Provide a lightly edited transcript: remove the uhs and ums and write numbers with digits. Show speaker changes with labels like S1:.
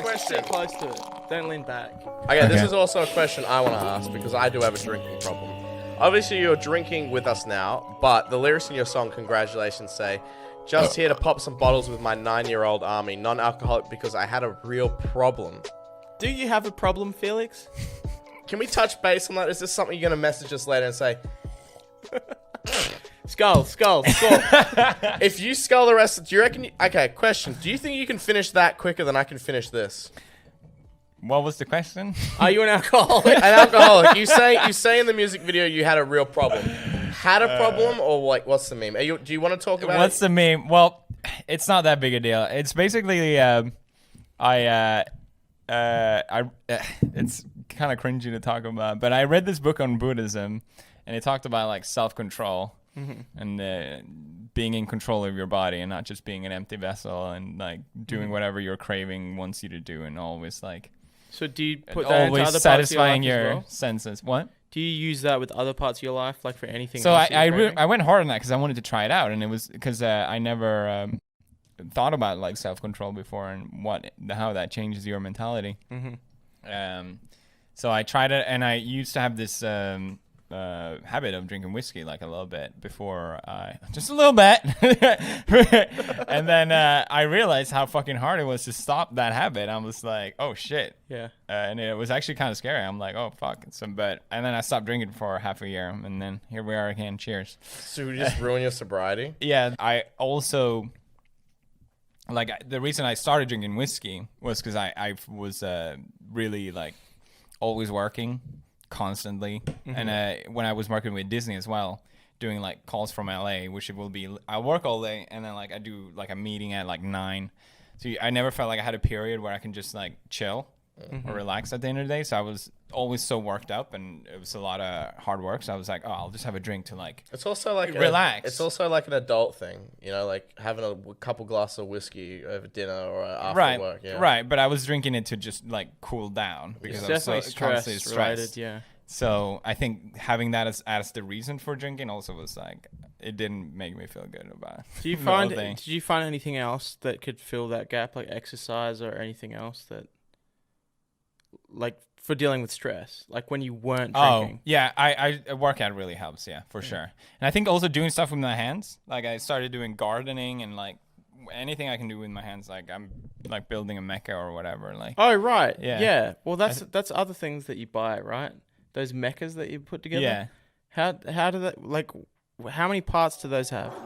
S1: Question.
S2: Sit close to it. Don't lean back.
S1: Okay, this is also a question I want to ask because I do have a drinking problem. Obviously, you're drinking with us now, but the lyrics in your song, Congratulations, say, just here to pop some bottles with my 9-year-old army, non-alcoholic because I had a real problem.
S2: Do you have a problem, Felix?
S1: Can we touch base on that? Is this something you're going to message us later and say,
S2: Skull.
S1: if you skull the rest, do you reckon... Okay, question. Do you think you can finish that quicker than I can finish this?
S3: What was the question?
S2: Are you an alcoholic?
S1: An alcoholic. You say in the music video you had a real problem. Had a problem, or like what's the meme? Do you want to talk about it?
S3: What's the meme? Well, it's not that big a deal. It's basically it's kind of cringy to talk about, but I read this book on Buddhism, and it talked about like self-control and being in control of your body and not just being an empty vessel and like doing whatever your craving wants you to do and always like.
S2: So do you put that into
S3: always
S2: other
S3: satisfying
S2: parts of your
S3: your
S2: life as well?
S3: senses? What?
S2: Do you use that with other parts of your life, like for anything?
S3: So
S2: else
S3: I went hard on that because I wanted to try it out, and it was because I never thought about like self-control before and how that changes your mentality. So I tried it, and I used to have this habit of drinking whiskey like a little bit before just a little bit. And then I realized how fucking hard it was to stop that habit. I was like, oh shit.
S2: Yeah.
S3: And it was actually kind of scary. I'm like, oh fuck. And then I stopped drinking for half a year, and then here we are again. Cheers.
S1: So you just ruin your sobriety?
S3: Yeah. I also like the reason I started drinking whiskey was because I was really like always working constantly, and when I was working with Disney as well, doing like calls from LA, which it will be I work all day and then like I do like a meeting at like 9, so I never felt like I had a period where I can just like chill or relax at the end of the day. So I was always so worked up, and it was a lot of hard work, so I was like, oh, I'll just have a drink to like
S1: it's also like
S3: relax.
S1: It's also like an adult thing, you know, like having a couple glasses of whiskey over dinner or after work. Yeah.
S3: Right, but I was drinking it to just like cool down because I was so constantly stressed.
S2: Yeah.
S3: So I think having that as the reason for drinking also was like it didn't make me feel good about.
S2: Did you find anything else that could fill that gap, like exercise or anything else that, like for dealing with stress, like when you weren't drinking?
S3: Oh yeah, I workout really helps, yeah, for sure. And I think also doing stuff with my hands, like I started doing gardening and like anything I can do with my hands, like I'm like building a mecha or whatever. Like
S2: oh right, yeah. Well, that's other things that you buy, right? Those mechas that you put together.
S3: Yeah.
S2: How do that, like, how many parts do those have?